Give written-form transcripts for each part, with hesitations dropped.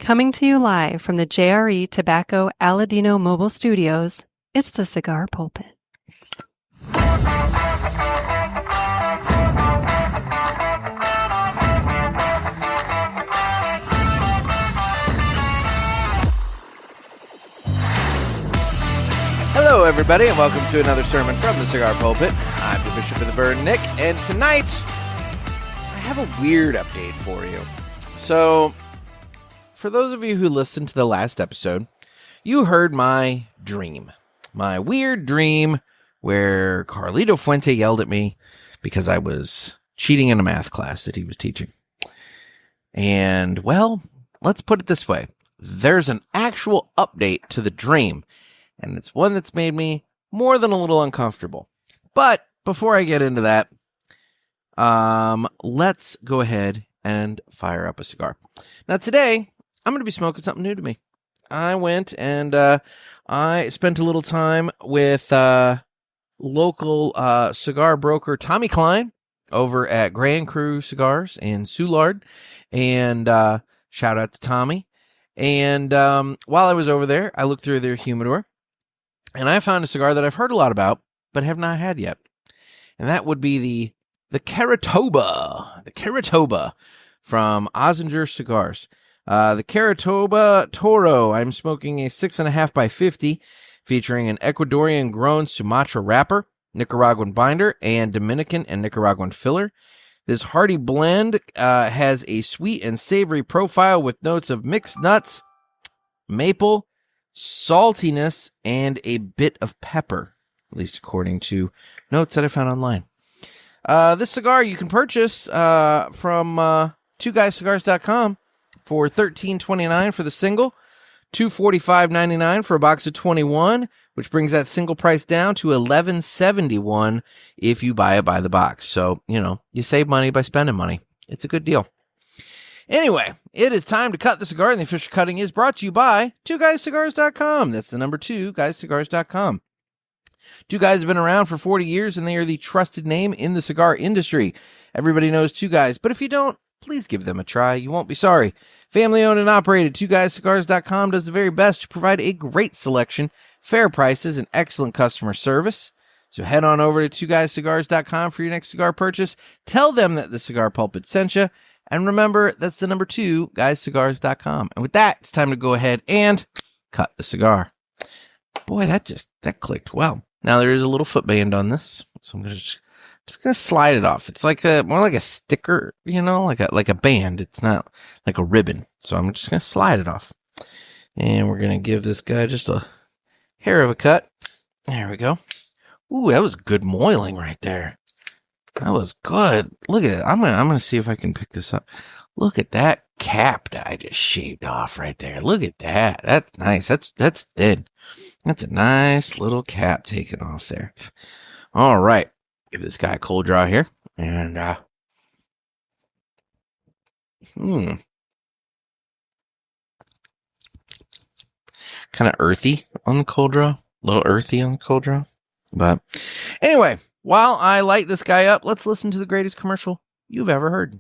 Coming to you live from the JRE Tobacco Aladino Mobile Studios, it's the Cigar Pulpit. Hello, everybody, and welcome to another sermon from the Cigar Pulpit. I'm the Bishop of the Bird, Nick, and tonight I have a weird update for you. So, for those of you who listened to the last episode, you heard my dream. My weird dream where Carlito Fuente yelled at me because I was cheating in a math class that he was teaching. And, well, let's put it this way. There's an actual update to the dream, and it's one that's made me more than a little uncomfortable. But before I get into that, let's go ahead and fire up a cigar. Now, today, I'm going to be smoking something new to me. I went and I spent a little time with local cigar broker Tommy Klein over at Grand Cru Cigars in Soulard. And shout out to Tommy. And while I was over there, I looked through their humidor, and I found a cigar that I've heard a lot about, but have not had yet. And that would be the Karatoba. The Karatoba from Ozgener Cigars. The Karatoba Toro. I'm smoking a 6.5 by 50, featuring an Ecuadorian grown Sumatra wrapper, Nicaraguan binder, and Dominican and Nicaraguan filler. This hearty blend has a sweet and savory profile with notes of mixed nuts, maple, saltiness, and a bit of pepper, at least according to notes that I found online. This cigar you can purchase from 2guyscigars.com for $13.29 for the single, $245.99 for a box of 21, which brings that single price down to $11.71 if you buy it by the box. So, you save money by spending money. It's a good deal. Anyway, it is time to cut the cigar, and the official cutting is brought to you by 2guyscigars.com. That's the number 2guyscigars.com. Two Guys have been around for 40 years, and they are the trusted name in the cigar industry. Everybody knows Two Guys, but if you don't, please give them a try. You won't be sorry. Family owned and operated, 2guyscigars.com does the very best to provide a great selection, fair prices, and excellent customer service. So head on over to 2guyscigars.com for your next cigar purchase. Tell them that the Cigar Pulpit sent you. And remember, that's the number 2guyscigars.com. And with that, it's time to go ahead and cut the cigar. Boy, that clicked well. Now there is a little foot band on this, so I'm just gonna slide it off. It's like more like a sticker, like a band. It's not like a ribbon. So I'm just gonna slide it off, and we're gonna give this guy just a hair of a cut. There we go. Ooh, that was good moiling right there. That was good. Look at it. I'm gonna see if I can pick this up. Look at that cap that I just shaved off right there. Look at that. That's nice. That's thin. That's a nice little cap taken off there. All right. Give this guy a cold draw here. And, kind of earthy on the cold draw. A little earthy on the cold draw. But anyway, while I light this guy up, let's listen to the greatest commercial you've ever heard.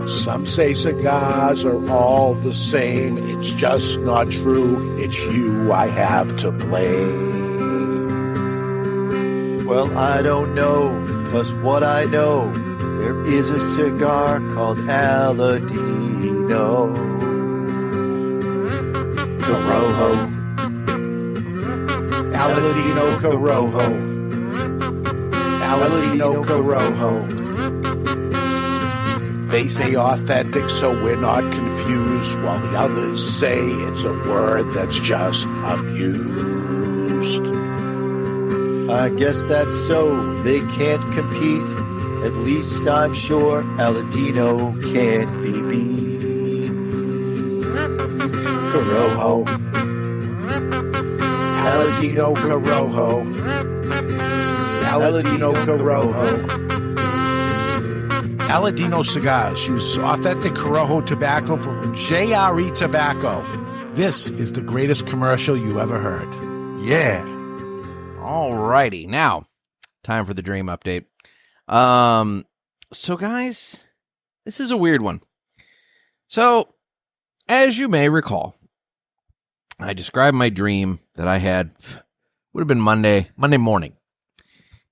Some say cigars are all the same. It's just not true. It's you I have to blame. Well, I don't know, 'cause what I know, there is a cigar called Aladino. Corojo. Aladino Corojo. Aladino Corojo. They say authentic, so we're not confused, while the others say it's a word that's just abused. I guess that's so. They can't compete. At least I'm sure Aladino can't be beat. Corojo. Aladino Corojo. Aladino Corojo. Aladino Cigars uses authentic Corojo tobacco from JRE Tobacco. This is the greatest commercial you ever heard. Yeah. All righty. Now, time for the dream update. So, guys, this is a weird one. So, as you may recall, I described my dream that I had, would have been Monday morning.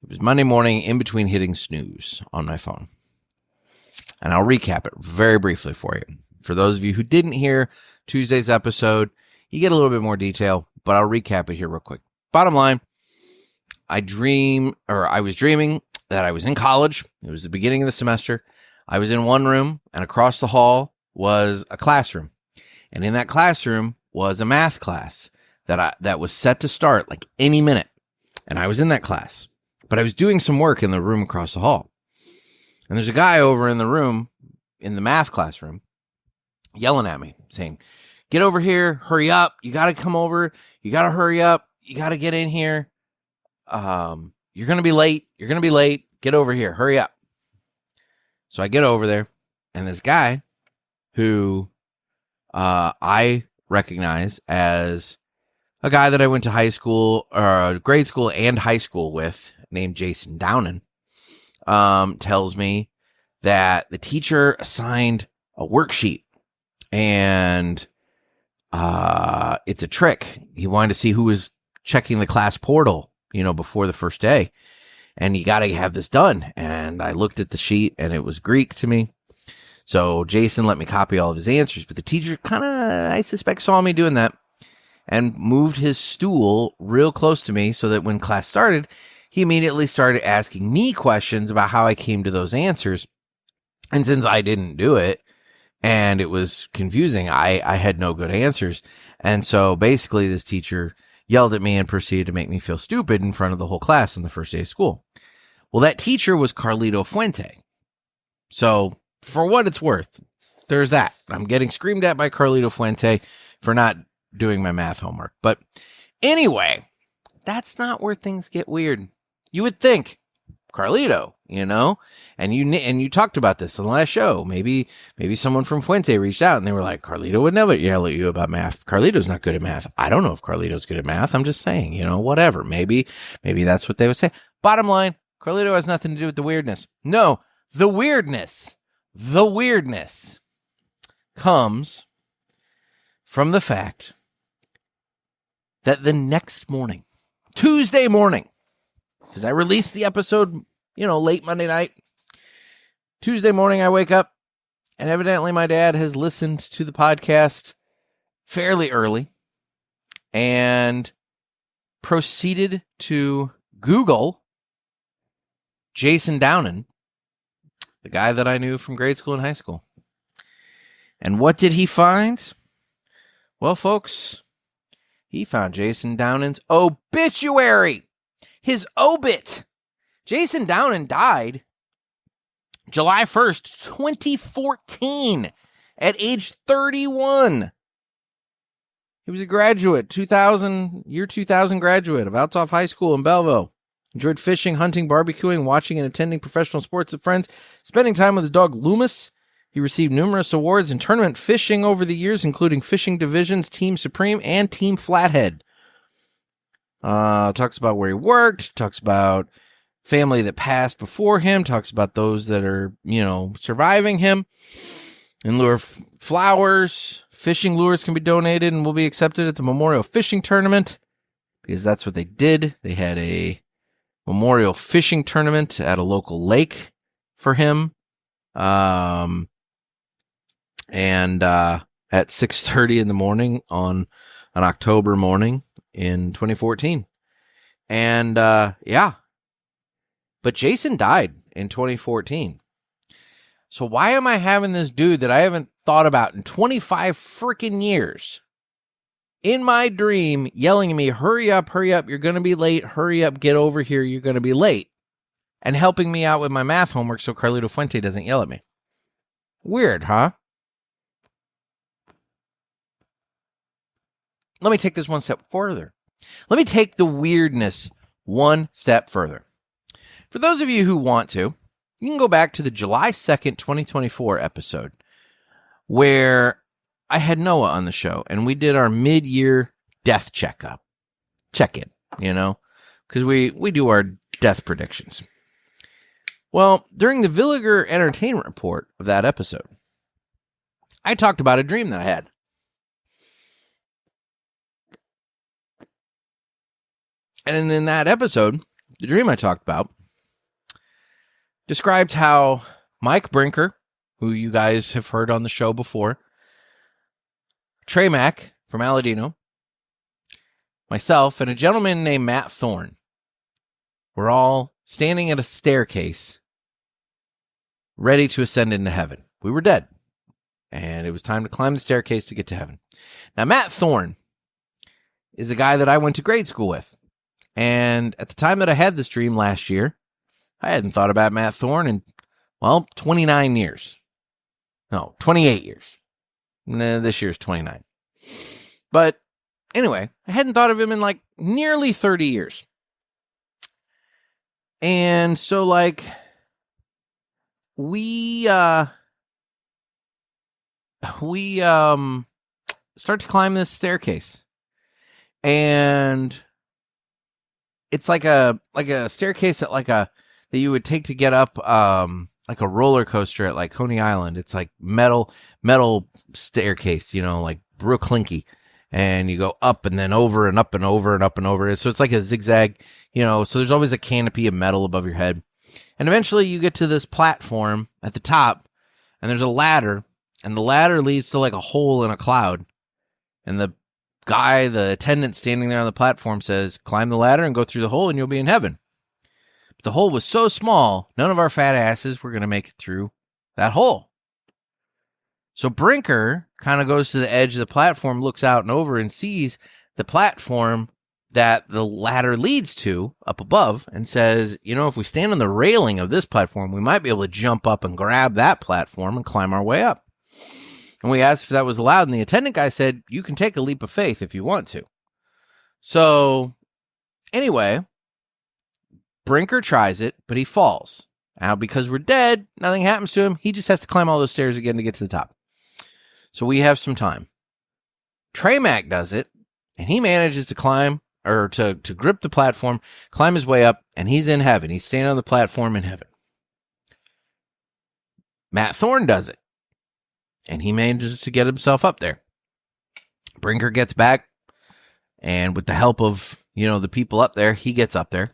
It was Monday morning in between hitting snooze on my phone. And I'll recap it very briefly for you. For those of you who didn't hear Tuesday's episode, you get a little bit more detail, but I'll recap it here real quick. Bottom line, I was dreaming that I was in college. It was the beginning of the semester. I was in one room, and across the hall was a classroom. And in that classroom was a math class that was set to start like any minute. And I was in that class, but I was doing some work in the room across the hall. And there's a guy over in the room, in the math classroom, yelling at me, saying, "Get over here, hurry up. You got to come over. You got to hurry up. You got to get in here. You're going to be late. You're going to be late. Get over here. Hurry up." So I get over there, and this guy who I recognize as a guy that I went to grade school and high school with, named Jason Downen, tells me that the teacher assigned a worksheet, and it's a trick. He wanted to see who was checking the class portal, before the first day. And you got to have this done. And I looked at the sheet, and it was Greek to me. So Jason let me copy all of his answers. But the teacher kind of, I suspect, saw me doing that and moved his stool real close to me so that when class started, he immediately started asking me questions about how I came to those answers. And since I didn't do it, and it was confusing, I had no good answers. And so basically this teacher yelled at me and proceeded to make me feel stupid in front of the whole class on the first day of school. Well, that teacher was Carlito Fuente. So for what it's worth, there's that. I'm getting screamed at by Carlito Fuente for not doing my math homework. But anyway, that's not where things get weird. You would think Carlito, and you talked about this on the last show. Maybe someone from Fuente reached out and they were like, Carlito would never yell at you about math. Carlito's not good at math. I don't know if Carlito's good at math. I'm just saying, whatever. Maybe that's what they would say. Bottom line, Carlito has nothing to do with the weirdness. No, the weirdness comes from the fact that the next morning, Tuesday morning, because I released the episode, late Monday night. Tuesday morning, I wake up, and evidently my dad has listened to the podcast fairly early and proceeded to Google Jason Downen, the guy that I knew from grade school and high school. And what did he find? Well, folks, he found Jason Downen's obituary. His obit. Jason Downen died July 1st, 2014, at age 31. He was a graduate, 2000 graduate of Althoff High School in Belleville. Enjoyed fishing, hunting, barbecuing, watching, and attending professional sports with friends, spending time with his dog Loomis. He received numerous awards in tournament fishing over the years, including Fishing Divisions, Team Supreme, and Team Flathead. Talks about where he worked, talks about family that passed before him, talks about those that are, surviving him. In lieu of flowers, fishing lures can be donated and will be accepted at the Memorial Fishing Tournament, because that's what they did. They had a memorial fishing tournament at a local lake for him. And at 6:30 in the morning on an October morning in 2014. And but Jason died in 2014. So why am I having this dude that I haven't thought about in 25 freaking years in my dream yelling at me, hurry up, you're going to be late, hurry up, get over here, you're going to be late, and helping me out with my math homework so Carlito Fuente doesn't yell at me? Weird, huh? Let me take this one step further. Let me take the weirdness one step further. For those of you who want to, you can go back to the July 2nd, 2024 episode where I had Noah on the show and we did our mid-year death check-in, because we do our death predictions. Well, during the Villiger Entertainment Report of that episode, I talked about a dream that I had. And in that episode, the dream I talked about described how Mike Brinker, who you guys have heard on the show before, Trey Mack from Aladino, myself, and a gentleman named Matt Thorne were all standing at a staircase ready to ascend into heaven. We were dead, and it was time to climb the staircase to get to heaven. Now, Matt Thorne is a guy that I went to grade school with, and at the time that I had this dream last year, I hadn't thought about Matt Thorne in, 29 years. No, 28 years. This year's 29. But anyway, I hadn't thought of him in like nearly 30 years. And so we start to climb this staircase. And it's like a staircase that you would take to get up like a roller coaster at like Coney Island. It's like metal staircase, like real clinky. And you go up and then over and up and over and up and over. So it's like a zigzag, so there's always a canopy of metal above your head. And eventually you get to this platform at the top, and there's a ladder, and the ladder leads to like a hole in a cloud. And the attendant standing there on the platform says, climb the ladder and go through the hole and you'll be in heaven. But the hole was so small, none of our fat asses were going to make it through that hole. So Brinker kind of goes to the edge of the platform, looks out and over, and sees the platform that the ladder leads to up above, and says, if we stand on the railing of this platform, we might be able to jump up and grab that platform and climb our way up. And we asked if that was allowed, and the attendant guy said, you can take a leap of faith if you want to. So anyway, Brinker tries it, but he falls. Now, because we're dead, nothing happens to him. He just has to climb all those stairs again to get to the top. So we have some time. Trey Mack does it, and he manages to climb, or to grip the platform, climb his way up, and he's in heaven. He's standing on the platform in heaven. Matt Thorne does it, and he manages to get himself up there. Brinker gets back, and with the help of, the people up there, he gets up there.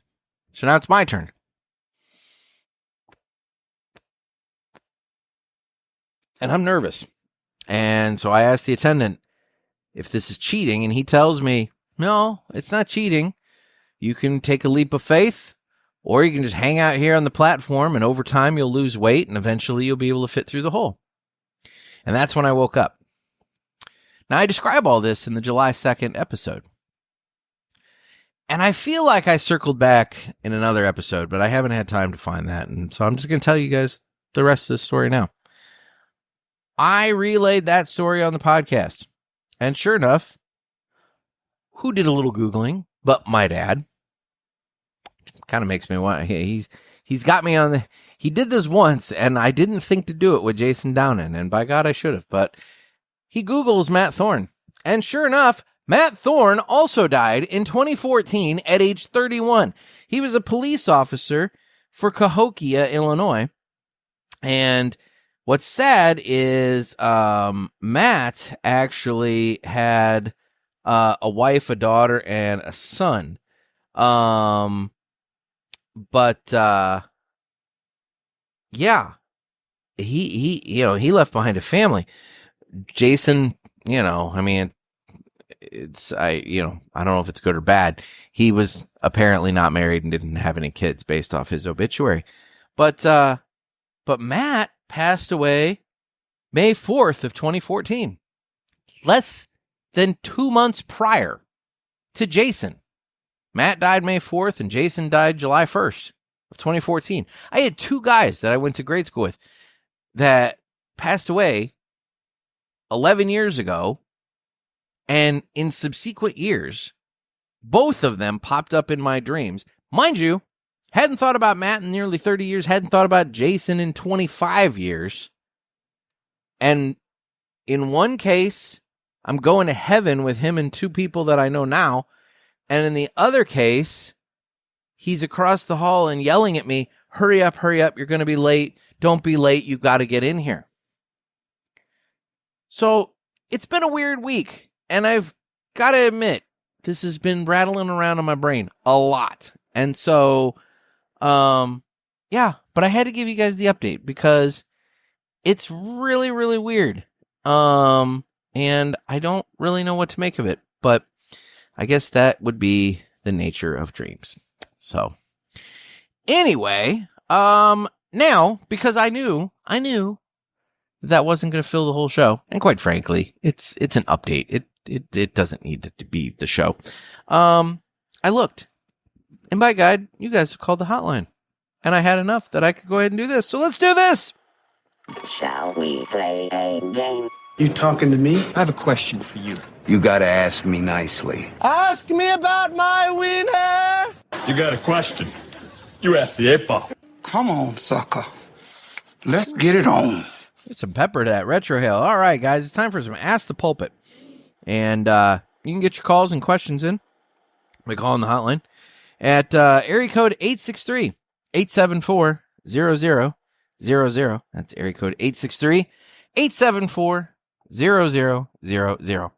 So now it's my turn. And I'm nervous. And so I asked the attendant if this is cheating, and he tells me, no, it's not cheating. You can take a leap of faith, or you can just hang out here on the platform, and over time you'll lose weight, and eventually you'll be able to fit through the hole. And that's when I woke up. Now, I describe all this in the July 2nd episode. And I feel like I circled back in another episode, but I haven't had time to find that. And so I'm just going to tell you guys the rest of the story now. I relayed that story on the podcast. And sure enough, who did a little Googling, but my dad, kind of makes me want, he's got me on he did this once, and I didn't think to do it with Jason Downen, and by God, I should have, but he Googles Matt Thorne. And sure enough, Matt Thorne also died in 2014 at age 31. He was a police officer for Cahokia, Illinois. And what's sad is Matt actually had a wife, a daughter, and a son. Yeah, he left behind a family. Jason, I don't know if it's good or bad. He was apparently not married and didn't have any kids based off his obituary. But Matt passed away May 4th of 2014. Less than 2 months prior to Jason. Matt died May 4th and Jason died July 1st of 2014. I had two guys that I went to grade school with that passed away 11 years ago. And in subsequent years, both of them popped up in my dreams. Mind you, hadn't thought about Matt in nearly 30 years, hadn't thought about Jason in 25 years. And in one case, I'm going to heaven with him and two people that I know now. And in the other case, he's across the hall and yelling at me, hurry up. You're going to be late. Don't be late. You've got to get in here. So it's been a weird week, and I've got to admit, this has been rattling around in my brain a lot. And so, yeah, but I had to give you guys the update because it's really, really weird. And I don't really know what to make of it, but I guess that would be the nature of dreams. So anyway, now, because I knew that wasn't going to fill the whole show, and quite frankly, it's an update. It doesn't need to be the show. I looked, and by God, you guys have called the hotline, and I had enough that I could go ahead and do this. So let's do this. Shall we play a game? You talking to me? I have a question for you. You gotta ask me nicely. Ask me about my wiener. You got a question? You ask the 8-ball. Come on, sucker. Let's get it on. Get some pepper to that retro hail. All right, guys, it's time for some Ask the Pulpit. And you can get your calls and questions in by calling the hotline at area code 863-874-0000. That's area code 863-874-0000.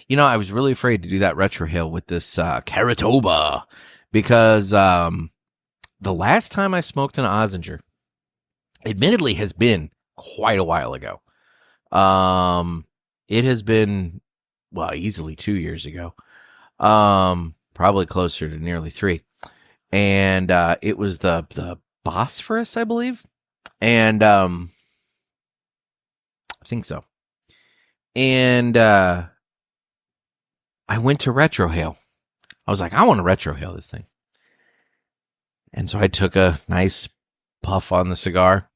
You know, I was really afraid to do that retro hail with this Karatoba because the last time I smoked an Ozgener, admittedly, has been quite a while ago. It has been, well, easily 2 years ago. Probably closer to nearly 3. And it was the Bosphorus, I believe. And I think so. And I went to retrohale. I was like, I want to retrohale this thing. And so I took a nice puff on the cigar.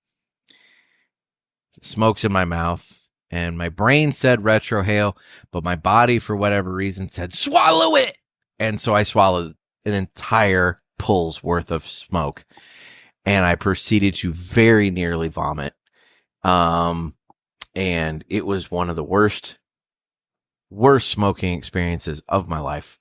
Smoke's in my mouth. And my brain said retrohale, but my body, for whatever reason, said swallow it. And so I swallowed an entire pull's worth of smoke. And I proceeded to very nearly vomit. And it was one of the worst smoking experiences of my life.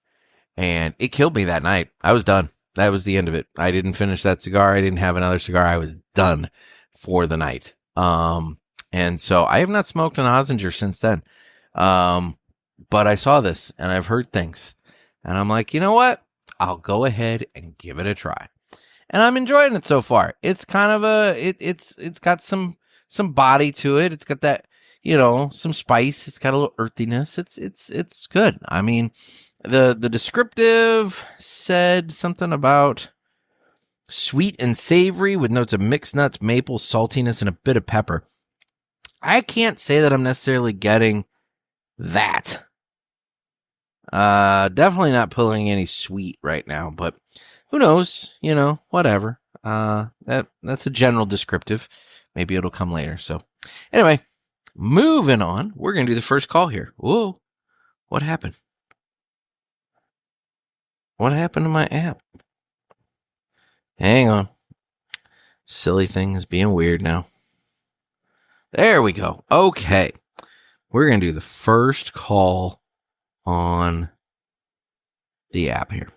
And it killed me that night. I was done. That was the end of it. I didn't finish that cigar. I didn't have another cigar. I was done for the night. And so I have not smoked an Ozgener since then. But I saw this and I've heard things. And I'm like, you know what? I'll go ahead and give it a try. And I'm enjoying it so far. It's kind of it's got some body to it. It's got that, some spice. It's got a little earthiness. It's good. I mean, the descriptive said something about sweet and savory with notes of mixed nuts, maple, saltiness, and a bit of pepper. I can't say that I'm necessarily getting that. Definitely not pulling any sweet right now, but who knows, whatever. That's a general descriptive. Maybe it'll come later. So anyway, moving on. We're going to do the first call here. Whoa. What happened? What happened to my app? Hang on. Silly thing is being weird now. There we go. Okay. We're going to do the first call on the app here.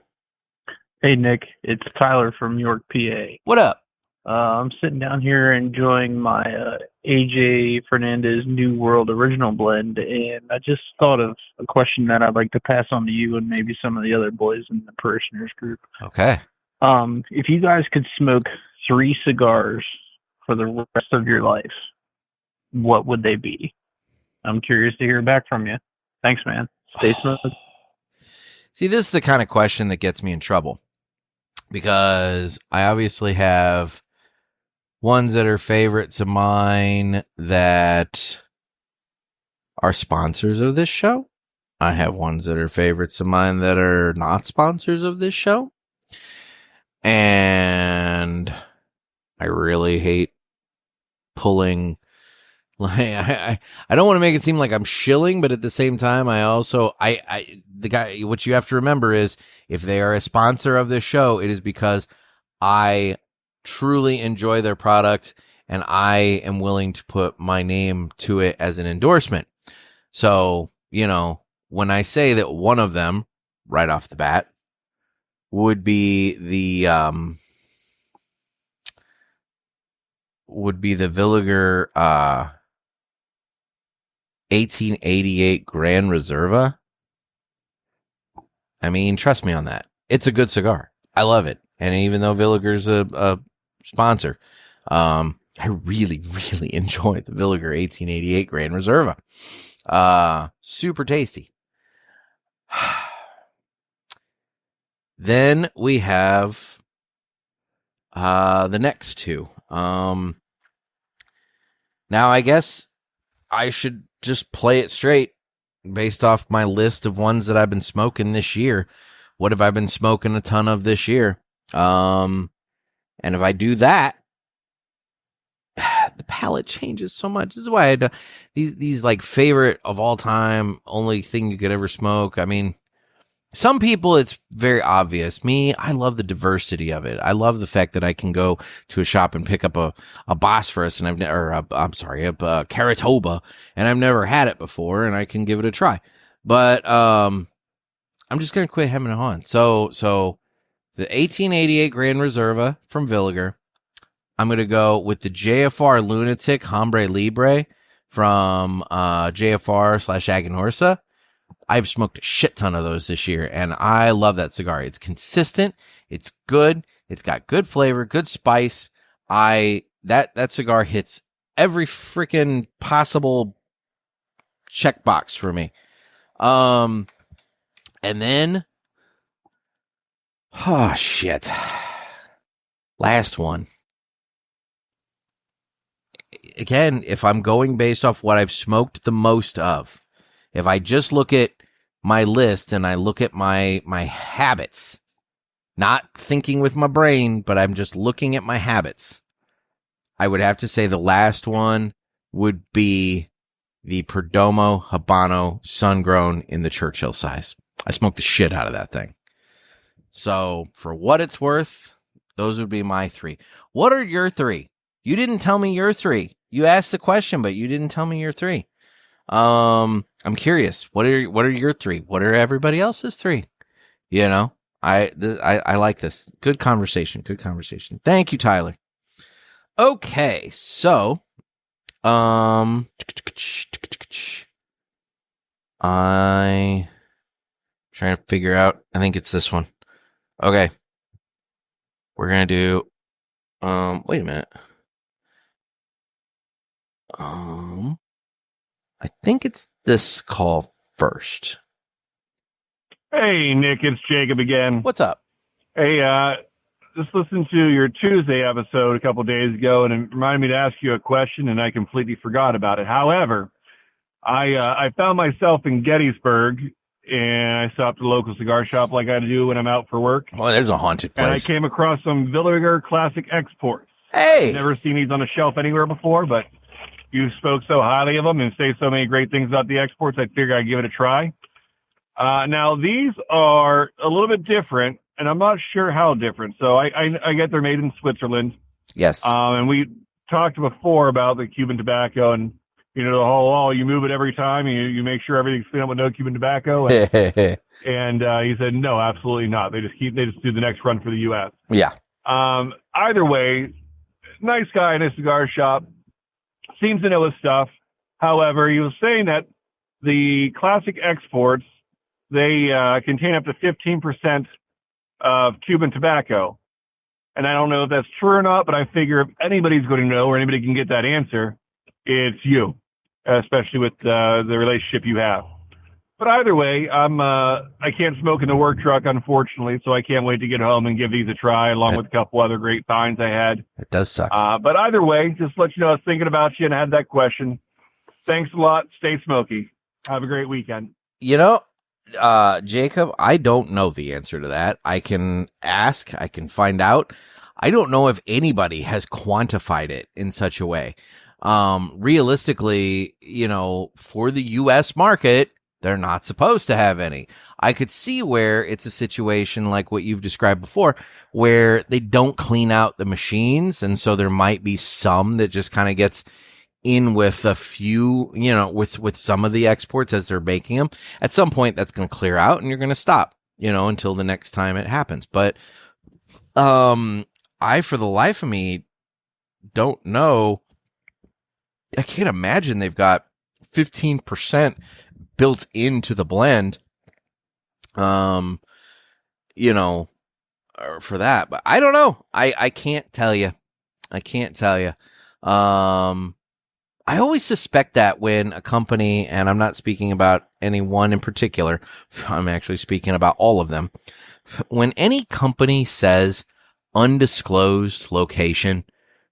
Hey, Nick. It's Tyler from York, PA. What up? I'm sitting down here enjoying my AJ Fernandez New World Original Blend, and I just thought of a question that I'd like to pass on to you and maybe some of the other boys in the parishioners group. Okay. If you guys could smoke 3 cigars for the rest of your life, what would they be? I'm curious to hear back from you. Thanks, man. Stay smooth. See, this is the kind of question that gets me in trouble because I obviously have ones that are favorites of mine that are sponsors of this show. I have ones that are favorites of mine that are not sponsors of this show. And I really hate pulling. I don't want to make it seem like I'm shilling, but at the same time, what you have to remember is if they are a sponsor of this show, it is because I truly enjoy their product and I am willing to put my name to it as an endorsement. So, when I say that one of them right off the bat would be the, would be the Villiger 1888 Grand Reserva. I mean, trust me on that. It's a good cigar. I love it. And even though Villiger's a sponsor, I really, really enjoy the Villiger 1888 Grand Reserva. Super tasty. Then we have the next two. Now, I guess I should just play it straight based off my list of ones that I've been smoking this year. What have I been smoking a ton of this year? And if I do that, the palate changes so much. This is why I do these like favorite of all time, only thing you could ever smoke. I mean, some people, it's very obvious. Me, I love the diversity of it. I love the fact that I can go to a shop and pick up a Bosphorus, and a Karatoba, and I've never had it before, and I can give it a try. But I'm just gonna quit hemming and hawing. So the 1888 Grand Reserva from Villiger. I'm gonna go with the JFR Lunatic Hombre Libre from JFR/Aganorsa. I've smoked a shit ton of those this year, and I love that cigar. It's consistent. It's good. It's got good flavor, good spice. That cigar hits every freaking possible checkbox for me. And then, oh shit, last one. Again, if I'm going based off what I've smoked the most of, if I just look at my list and I look at my habits, not thinking with my brain, but I'm just looking at my habits, I would have to say the last one would be the Perdomo Habano Sun-Grown in the Churchill size. I smoked the shit out of that thing. So for what it's worth, those would be my three. What are your three? You didn't tell me your three. You asked the question, but you didn't tell me your three. I'm curious. What are your three? What are everybody else's three? You know, I like this. Good conversation. Good conversation. Thank you, Tyler. Okay, so I'm trying to figure out. I think it's this one. Okay, we're gonna do. Wait a minute. I think it's this call first. Hey, Nick, it's Jacob again. What's up? Hey, just listened to your Tuesday episode a couple days ago, and it reminded me to ask you a question, and I completely forgot about it. However, I found myself in Gettysburg, and I stopped at a local cigar shop like I do when I'm out for work. Oh, there's a haunted place. And I came across some Villiger Classic Exports. Hey! I've never seen these on a shelf anywhere before, but you spoke so highly of them and say so many great things about the exports, I figured I'd give it a try. Now, these are a little bit different, and I'm not sure how different. So I get they're made in Switzerland. Yes. And we talked before about the Cuban tobacco and, you know, the whole, you move it every time, and you make sure everything's clean up with no Cuban tobacco. And, and he said, no, absolutely not. They just do the next run for the U.S. Yeah. Either way, nice guy in a cigar shop. Seems to know his stuff. However, he was saying that the classic exports, they contain up to 15% of Cuban tobacco. And I don't know if that's true or not, but I figure if anybody's going to know or anybody can get that answer, it's you, especially with the relationship you have. But either way, I can't smoke in the work truck, unfortunately, so I can't wait to get home and give these a try, along with a couple other great finds I had. It does suck. But either way, just to let you know, I was thinking about you and I had that question. Thanks a lot. Stay smoky. Have a great weekend. You know, Jacob, I don't know the answer to that. I can ask. I can find out. I don't know if anybody has quantified it in such a way. Realistically, you know, for the U.S. market, they're not supposed to have any. I could see where it's a situation like what you've described before, where they don't clean out the machines. And so there might be some that just kind of gets in with a few, you know, with some of the exports as they're making them. At some point that's going to clear out and you're going to stop, you know, until the next time it happens. But, for the life of me, don't know. I can't imagine they've got 15% built into the blend. You know, for that, but I don't know. I can't tell you. I can't tell you. I always suspect that when a company, and I'm not speaking about any one in particular, I'm actually speaking about all of them. When any company says undisclosed location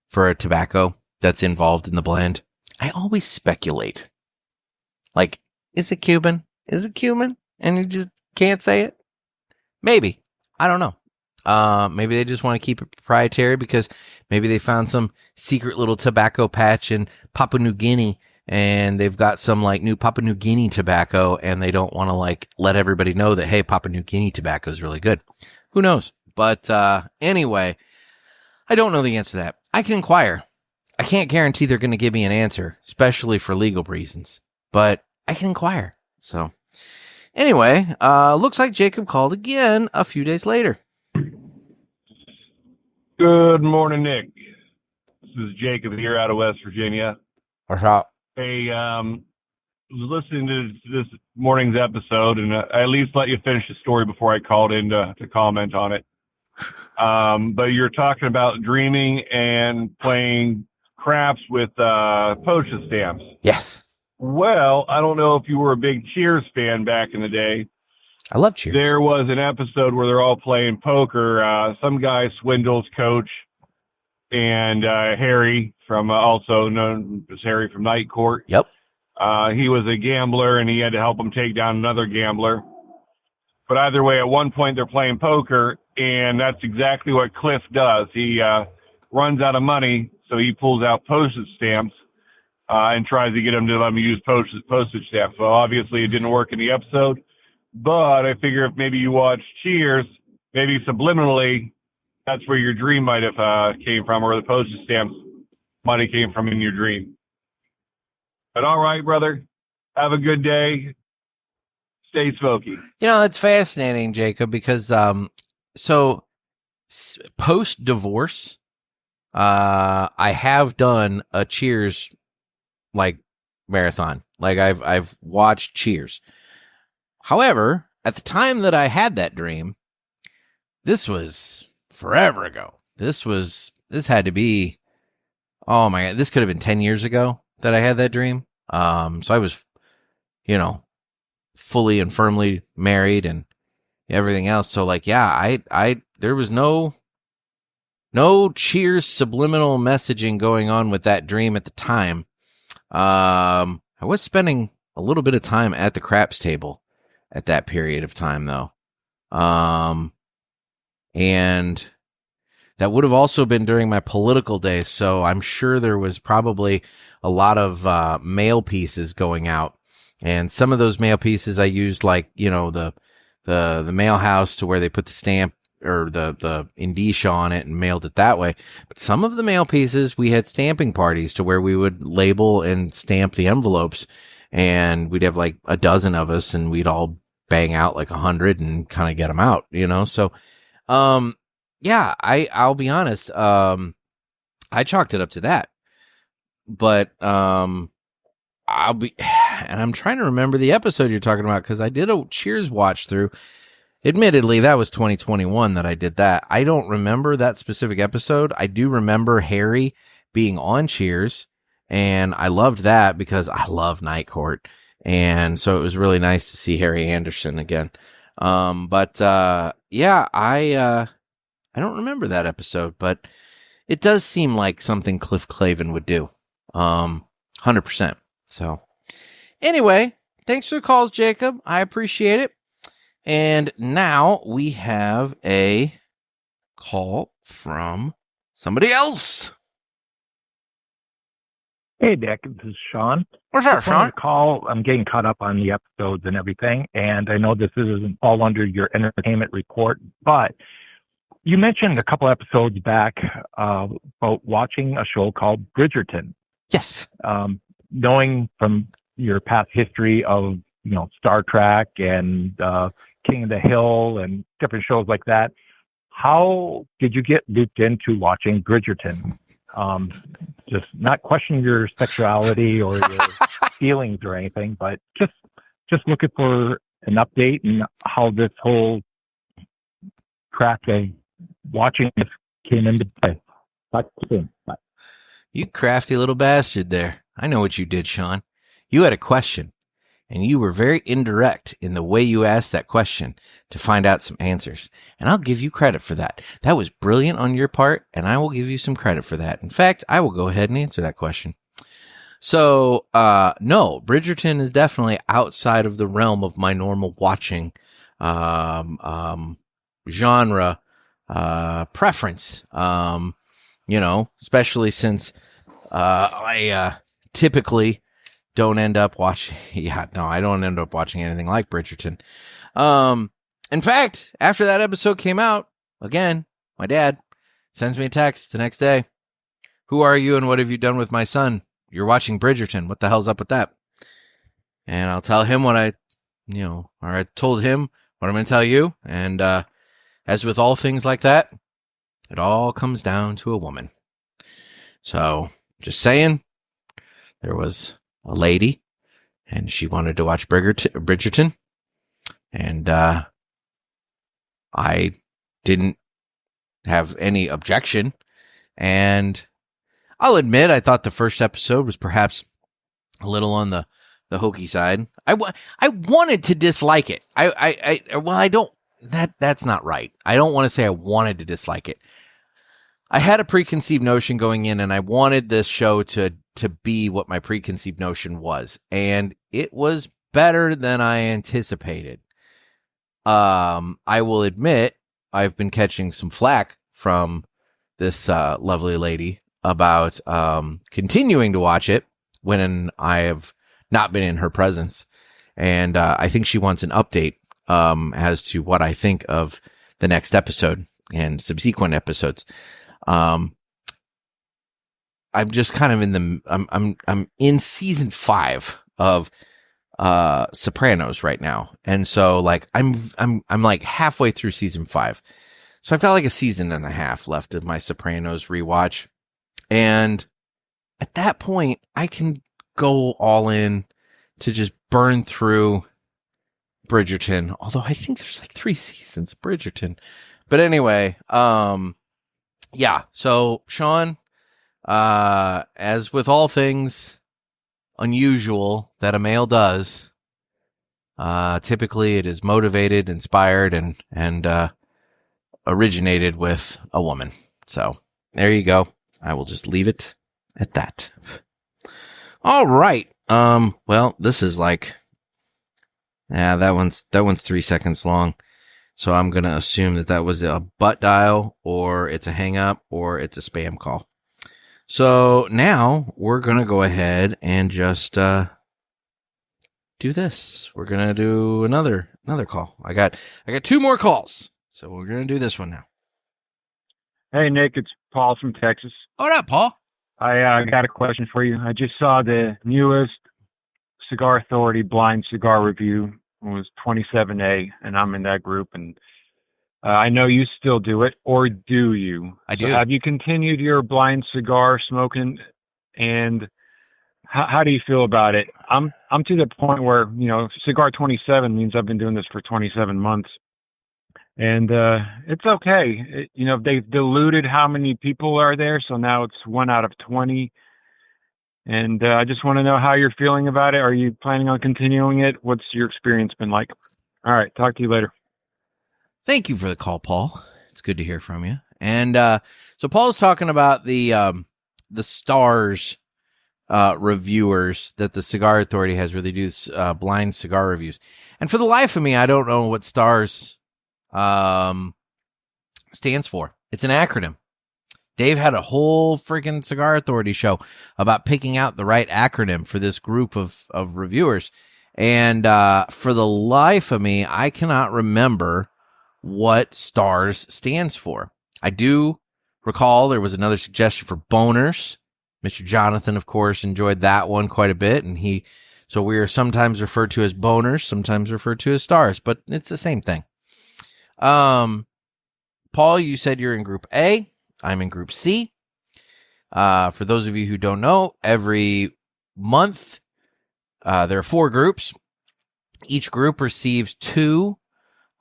for a tobacco that's involved in the blend, I always speculate. Like, is it Cuban? Is it Cuban? And you just can't say it? Maybe. I don't know. Maybe they just want to keep it proprietary because maybe they found some secret little tobacco patch in Papua New Guinea and they've got some like new Papua New Guinea tobacco and they don't want to like let everybody know that, hey, Papua New Guinea tobacco is really good. Who knows? But, anyway, I don't know the answer to that. I can inquire. I can't guarantee they're going to give me an answer, especially for legal reasons, but I can inquire. So anyway, looks like Jacob called again a few days later. Good morning, Nick. This is Jacob here out of West Virginia. What's up? Hey, was listening to this morning's episode, and I at least let you finish the story before I called in to comment on it. But you're talking about dreaming and playing craps with postage stamps. Yes. Well, I don't know if you were a big Cheers fan back in the day. I love Cheers. There was an episode where they're all playing poker. Some guy swindles Coach and Harry, from also known as Harry from Night Court. Yep. He was a gambler, and he had to help him take down another gambler. But either way, at one point they're playing poker, and that's exactly what Cliff does. He runs out of money, so he pulls out postage stamps and tries to get him to let him use postage stamps. So obviously it didn't work in the episode. But I figure if maybe you watch Cheers, maybe subliminally, that's where your dream might have came from, or the postage stamps might have came from in your dream. But all right, brother, have a good day. Stay smoky. You know, it's fascinating, Jacob, because so post-divorce, I have done a Cheers like marathon. Like I've watched Cheers. However, at the time that I had that dream, this was forever ago. This had to be, oh my God, this could have been 10 years ago that I had that dream. So I was, you know, fully and firmly married and everything else. So like, yeah, there was no Cheers subliminal messaging going on with that dream at the time. I was spending a little bit of time at the craps table at that period of time, though. And that would have also been during my political days, so I'm sure there was probably a lot of mail pieces going out. And some of those mail pieces I used, like, you know, the mail house to where they put the stamp or the indicia on it and mailed it that way. But some of the mail pieces, we had stamping parties to where we would label and stamp the envelopes. And we'd have like a dozen of us and we'd all bang out like 100 and kind of get them out, you know? So, yeah, I'll be honest. I chalked it up to that, but, and I'm trying to remember the episode you're talking about, cause I did a Cheers watch through. Admittedly, that was 2021 that I did that. I don't remember that specific episode. I do remember Harry being on Cheers. And I loved that because I love Night Court. And so it was really nice to see Harry Anderson again. Yeah, I don't remember that episode, but it does seem like something Cliff Clavin would do. 100%. So anyway, thanks for the calls, Jacob. I appreciate it. And now we have a call from somebody else. Hey, Dick, this is Sean. What's up, Sean? I'm getting caught up on the episodes and everything, and I know this isn't all under your entertainment report, but you mentioned a couple episodes back about watching a show called Bridgerton. Yes. Knowing from your past history of, you know, Star Trek and King of the Hill and different shows like that, how did you get looped into watching Bridgerton? Just not questioning your sexuality or your feelings or anything, but just looking for an update and how this whole craft of watching this came into play. Talk to you soon. Bye. You crafty little bastard there. I know what you did, Sean. You had a question, and you were very indirect in the way you asked that question to find out some answers. And I'll give you credit for that. That was brilliant on your part, and I will give you some credit for that. In fact, I will go ahead and answer that question. So, no, Bridgerton is definitely outside of the realm of my normal watching genre preference. Especially since I typically don't end up watching. I don't end up watching anything like Bridgerton. In fact, after that episode came out, again, my dad sends me a text the next day. Who are you and what have you done with my son? You're watching Bridgerton. What the hell's up with that? And I'll tell him what I told him what I'm going to tell you. And as with all things like that, it all comes down to a woman. So, just saying, there was a lady, and she wanted to watch Bridgerton, and I didn't have any objection, and I'll admit I thought the first episode was perhaps a little on the hokey side. I wanted to dislike it. That's not right. I don't want to say I wanted to dislike it. I had a preconceived notion going in, and I wanted this show to be what my preconceived notion was, and it was better than I anticipated. I will admit I've been catching some flack from this lovely lady about continuing to watch it when I have not been in her presence, and I think she wants an update as to what I think of the next episode and subsequent episodes. I'm just kind of I'm in season 5 of Sopranos right now, and so like I'm like halfway through season 5, so I've got like a season and a half left of my Sopranos rewatch, and at that point I can go all in to just burn through Bridgerton. Although I think there's like 3 seasons of Bridgerton, but anyway, yeah. So Sean, as with all things unusual that a male does, typically it is motivated, inspired, and originated with a woman. So there you go. I will just leave it at that. All right. Well, this is like, that one's 3 seconds long. So I'm going to assume that was a butt dial, or it's a hang up, or it's a spam call. So now we're going to go ahead and just do this. We're going to do another call. I got 2 more calls. So we're going to do this one now. Hey, Nick, it's Paul from Texas. What up, Paul? I got a question for you. I just saw the newest Cigar Authority blind cigar review. It was 27A, and I'm in that group, and I know you still do it, or do you? I do. So have you continued your blind cigar smoking, and how do you feel about it? I'm to the point where, Cigar 27 means I've been doing this for 27 months, and it's okay. They've diluted how many people are there, so now it's 1 out of 20. And I just want to know how you're feeling about it. Are you planning on continuing it? What's your experience been like? All right. Talk to you later. Thank you for the call, Paul. It's good to hear from you. And so Paul's talking about the stars reviewers that the Cigar Authority has, where they do blind cigar reviews. And for the life of me, I don't know what stars stands for. It's an acronym. Dave had a whole freaking Cigar Authority show about picking out the right acronym for this group of reviewers. And for the life of me, I cannot remember what STARS stands for. I do recall there was another suggestion for boners. Mr. Jonathan, of course, enjoyed that one quite a bit. And so we are sometimes referred to as boners, sometimes referred to as stars, but it's the same thing. Paul, you said you're in group A. I'm in group C. For those of you who don't know, every month there are 4 groups. Each group receives 2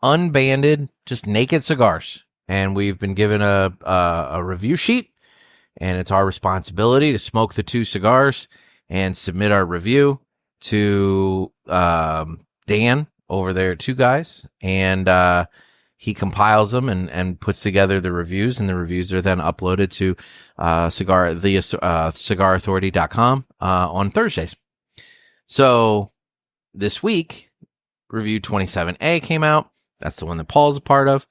unbanded, just naked cigars. And we've been given a review sheet, and it's our responsibility to smoke the 2 cigars and submit our review to Dan over there at 2 Guys. And he compiles them and puts together the reviews, and the reviews are then uploaded to cigarauthority.com on Thursdays. So this week, review 27A came out. That's the one that Paul's a part of.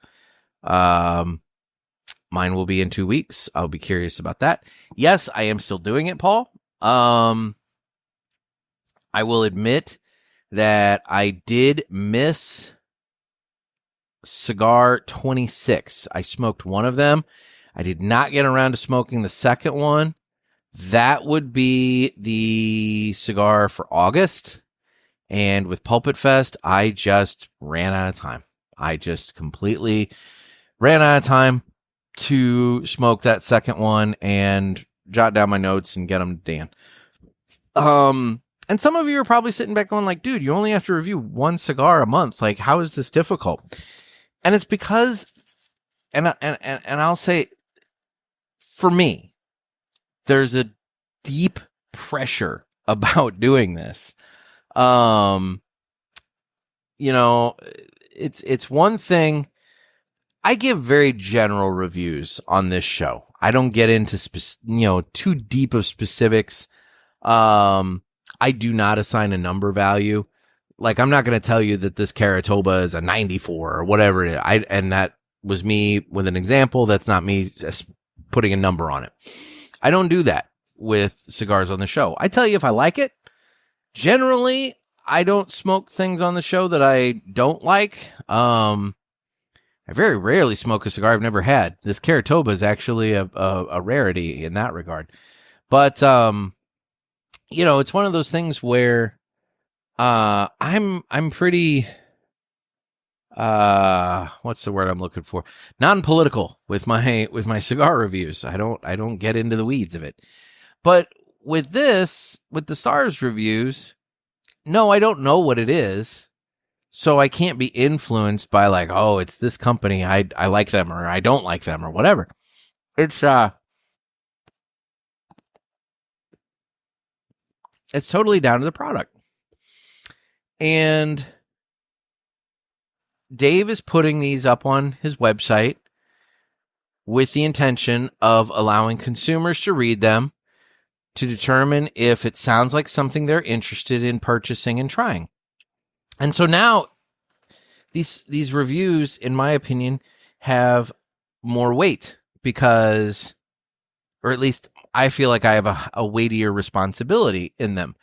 Mine will be in 2 weeks. I'll be curious about that. Yes, I am still doing it, Paul. I will admit that I did miss Cigar 26. I smoked one of them. I did not get around to smoking the second one. That would be the cigar for August. And with Pulpit Fest, I just ran out of time. I just completely ran out of time to smoke that second one and jot down my notes and get them to Dan. And some of you are probably sitting back going like, dude, you only have to review 1 cigar a month. Like, how is this difficult? And it's because, and I'll say, for me, there's a deep pressure about doing this. It's one thing. I give very general reviews on this show. I don't get into too deep of specifics. I do not assign a number value. Like, I'm not going to tell you that this Karatoba is a 94 or whatever it is. And that was me with an example. That's not me just putting a number on it. I don't do that with cigars on the show. I tell you if I like it. Generally, I don't smoke things on the show that I don't like. I very rarely smoke a cigar I've never had. This Karatoba is actually a rarity in that regard. But, it's one of those things where I'm pretty what's the word I'm looking for? Non-political with my cigar reviews. I don't get into the weeds of it. But with the Stars reviews, no, I don't know what it is. So I can't be influenced by like, oh, it's this company. I like them or I don't like them or whatever. It's totally down to the product. And Dave is putting these up on his website with the intention of allowing consumers to read them to determine if it sounds like something they're interested in purchasing and trying. And so now these reviews, in my opinion, have more weight because, or at least I feel like I have a weightier responsibility in them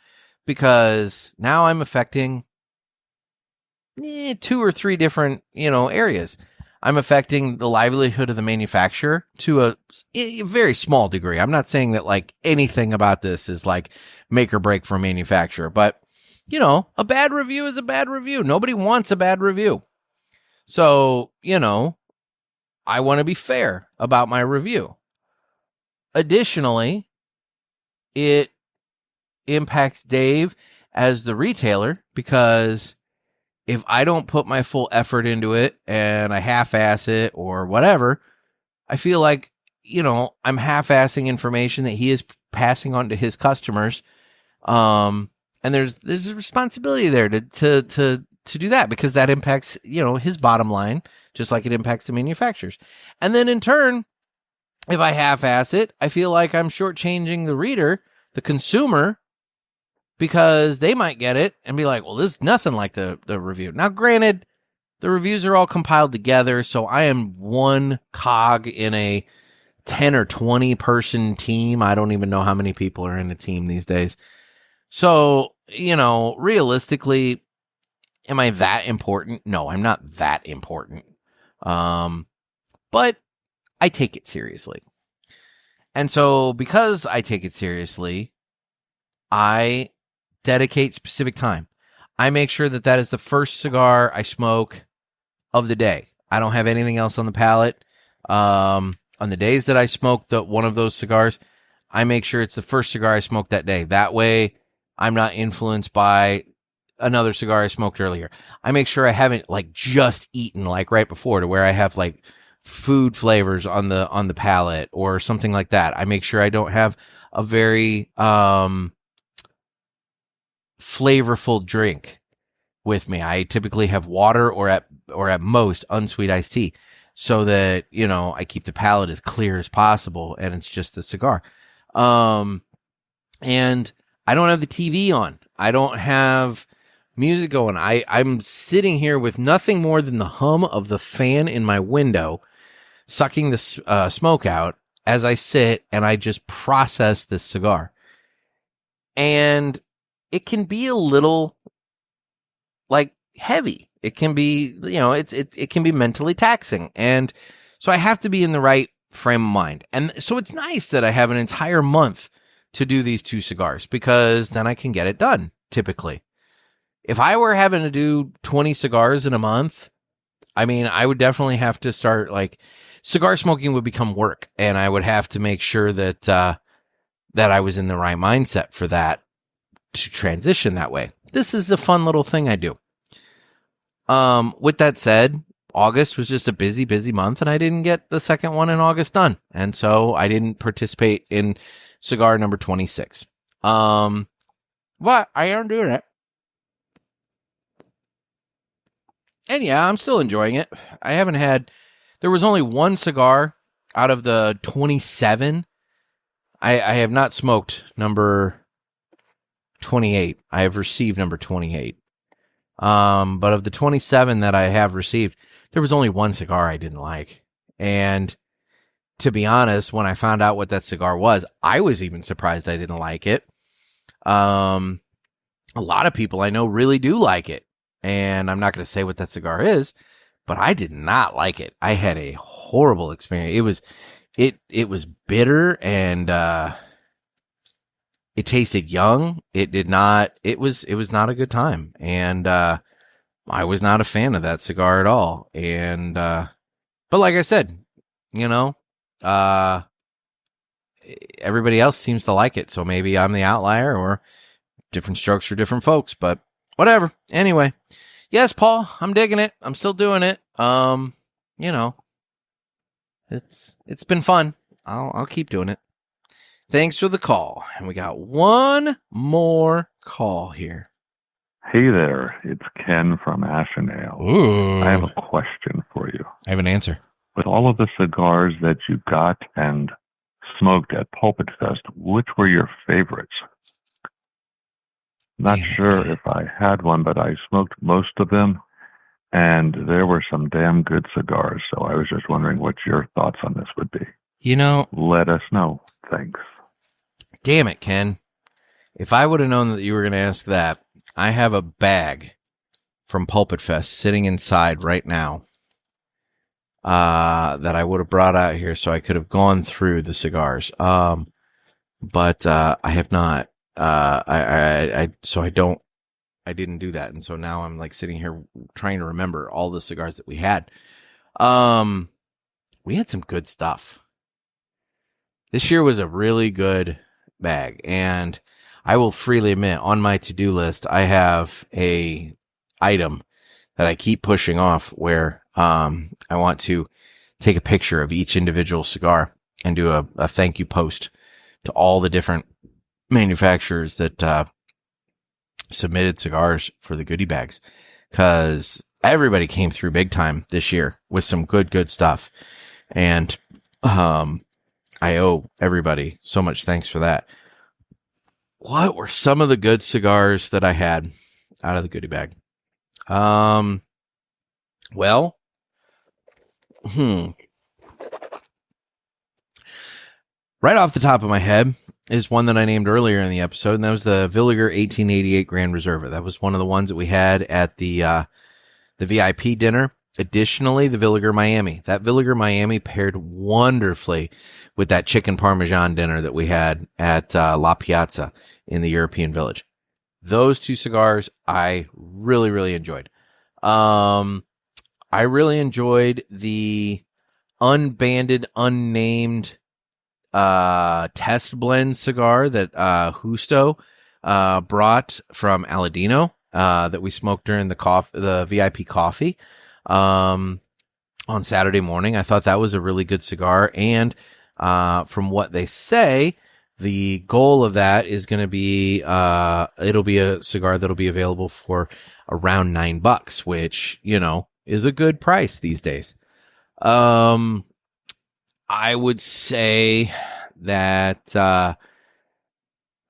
because now I'm affecting 2 or 3 different, areas. I'm affecting the livelihood of the manufacturer to a very small degree. I'm not saying that like anything about this is like make or break for a manufacturer, but a bad review is a bad review. Nobody wants a bad review. So, I want to be fair about my review. Additionally, it impacts Dave as the retailer because if I don't put my full effort into it and I half-ass it or whatever, I feel like, I'm half-assing information that he is passing on to his customers. And there's a responsibility there to do that because that impacts, his bottom line, just like it impacts the manufacturers. And then in turn, if I half-ass it, I feel like I'm shortchanging the reader, the consumer, because they might get it and be like, well, this is nothing like the review. Now, granted, the reviews are all compiled together, so I am one cog in a 10 or 20 person team. I don't even know how many people are in a team these days. So, realistically, am I that important? No, I'm not that important. But I take it seriously. And so because I take it seriously, I dedicate specific time. I make sure that is the first cigar I smoke of the day. I don't have anything else on the palate. On the days that I smoke one of those cigars, I make sure it's the first cigar I smoke that day. That way I'm not influenced by another cigar I smoked earlier. I make sure I haven't like just eaten like right before, to where I have like food flavors on the palate or something like that. I make sure I don't have a very flavorful drink with me. I typically have water or at most unsweet iced tea, so that, you know, I keep the palate as clear as possible and it's just the cigar. And I don't have the TV on. I don't have music going. I'm sitting here with nothing more than the hum of the fan in my window, sucking the smoke out as I sit and I just process this cigar. And it can be a little like heavy. It can be, you know, it can be mentally taxing. And so I have to be in the right frame of mind. And so it's nice that I have an entire month to do these 2 cigars, because then I can get it done typically. If I were having to do 20 cigars in a month, I mean, I would definitely have to start, like, cigar smoking would become work, and I would have to make sure that that I was in the right mindset for that, to transition that way. This is a fun little thing I do. With that said, August was just a busy month, and I didn't get the second one in August done. And so I didn't participate in cigar number 26. But I am doing it. And yeah, I'm still enjoying it. There was only one cigar out of the 27. I have not smoked number 28. I have received number 28. But of the 27 that I have received, there was only one cigar I didn't like. And to be honest, when I found out what that cigar was, I was even surprised I didn't like it. A lot of people I know really do like it. And I'm not going to say what that cigar is, but I did not like it. I had a horrible experience. It was bitter, and it tasted young. It was not a good time. And I was not a fan of that cigar at all. And but like I said, you know, everybody else seems to like it. So maybe I'm the outlier, or different strokes for different folks, but whatever. Anyway, yes, Paul, I'm digging it. I'm still doing it. You know, it's been fun. I'll keep doing it. Thanks for the call. And we got one more call here. Hey there, it's Ken from Ashenale. Ooh. I have a question for you. I have an answer. With all of the cigars that you got and smoked at Pulpit Fest, which were your favorites? Not sure if I had one, but I smoked most of them, and there were some damn good cigars. So I was just wondering what your thoughts on this would be. You know, let us know. Thanks. Damn it, Ken. If I would have known that you were going to ask that, I have a bag from Pulpit Fest sitting inside right now that I would have brought out here so I could have gone through the cigars. But I have not. I didn't do that. And so now I'm like sitting here trying to remember all the cigars that we had. We had some good stuff. This year was a really good bag, and I will freely admit, on my to-do list, I have a item that I keep pushing off where I want to take a picture of each individual cigar and do a thank you post to all the different manufacturers that submitted cigars for the goodie bags, because everybody came through big time this year with some good stuff, and I owe everybody so much thanks for that. What were some of the good cigars that I had out of the goodie bag? Well, right off the top of my head is one that I named earlier in the episode, and that was the Villiger 1888 Grand Reserva. That was one of the ones that we had at the VIP dinner. Additionally, the Villiger Miami. That Villiger Miami paired wonderfully with that chicken parmesan dinner that we had at La Piazza in the European Village. Those two cigars I really enjoyed. I really enjoyed the unbanded, unnamed test blend cigar that Justo brought from Aladino that we smoked during the VIP coffee on Saturday morning. I thought that was a really good cigar, and from what they say, the goal of that is going to be it'll be a cigar that'll be available for around $9, which, you know, is a good price these days. I would say that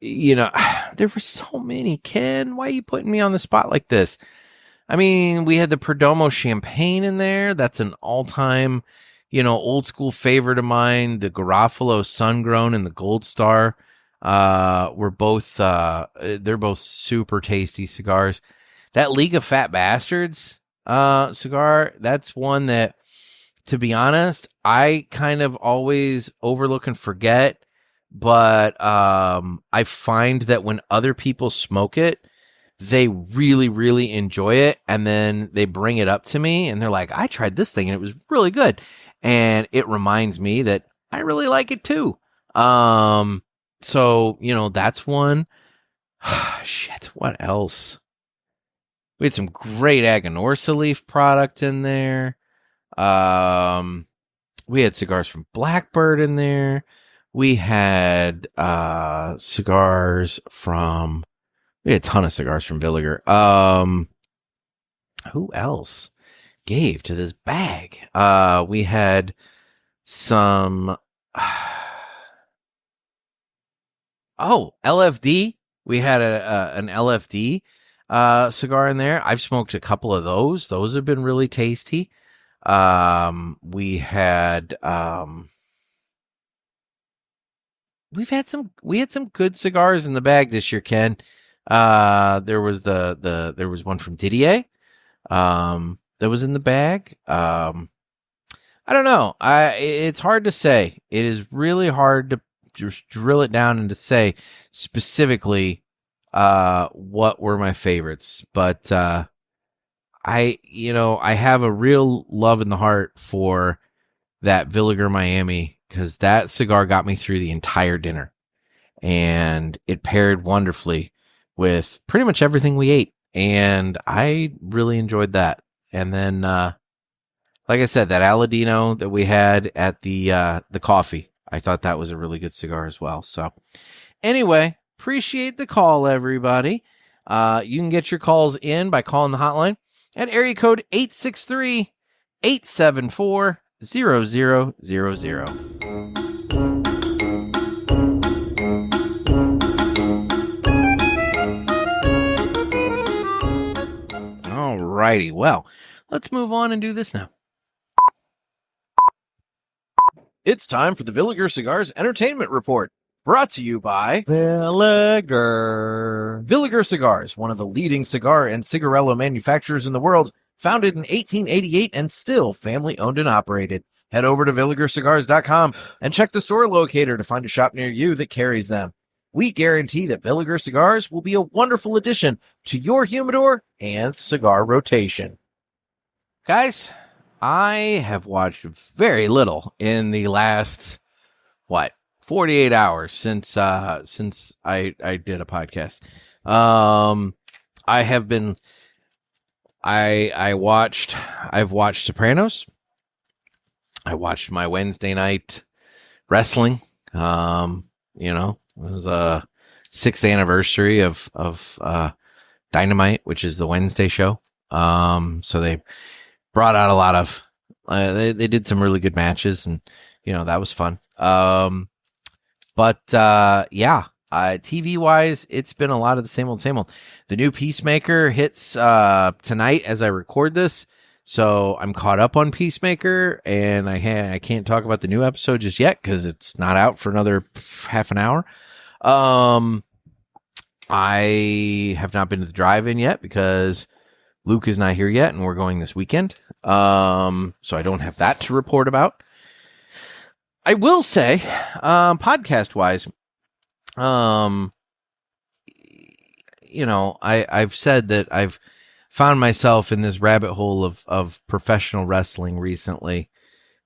you know, there were so many. Ken, why are you putting me on the spot like this? I mean, we had the Perdomo Champagne in there. That's an all-time, you know, old school favorite of mine. The Garofalo Sun-Grown and the Gold Star were both, they're both super tasty cigars. That League of Fat Bastards cigar, that's one that, to be honest, I kind of always overlook and forget. But I find that when other people smoke it, they really, really enjoy it. And then they bring it up to me and they're like, I tried this thing and it was really good. And it reminds me that I really like it too. So, you know, that's one. Shit, what else? We had some great Aganorsa leaf product in there. We had cigars from Blackbird in there. We had cigars from... We had a ton of cigars from Villiger. Who else gave to this bag? We had some... LFD. We had an LFD cigar in there. I've smoked a couple of those. Those have been really tasty. We had... we had some good cigars in the bag this year, Ken. There was there was one from Didier, that was in the bag. I don't know. It's hard to say. It is really hard to just drill it down and to say specifically, what were my favorites. But, I have a real love in the heart for that Villiger Miami, because that cigar got me through the entire dinner, and it paired wonderfully with pretty much everything we ate, and I really enjoyed that. And then, like I said, that Aladino that we had at the coffee, I thought that was a really good cigar as well. So anyway, appreciate the call, everybody. You can get your calls in by calling the hotline at area code 863-874-0000. Alrighty, well, let's move on and do this now. It's time for the Villiger Cigars Entertainment Report, brought to you by Villiger. Villiger Cigars, one of the leading cigar and cigarello manufacturers in the world, founded in 1888 and still family owned and operated. Head over to VilligerCigars.com and check the store locator to find a shop near you that carries them. We guarantee that Villiger Cigars will be a wonderful addition to your humidor and cigar rotation. Guys, I have watched very little in the last, 48 hours since I did a podcast. I've watched Sopranos. I watched my Wednesday night wrestling. It was a 6th anniversary of Dynamite, which is the Wednesday show. So they brought out a lot of, they did some really good matches, and, that was fun. TV wise, it's been a lot of the same old. The new Peacemaker hits, tonight as I record this. So I'm caught up on Peacemaker, and I can't talk about the new episode just yet because it's not out for another half an hour. I have not been to the drive-in yet because Luke is not here yet, and we're going this weekend. So I don't have that to report about. I will say, podcast-wise, I've said that I've found myself in this rabbit hole of professional wrestling recently.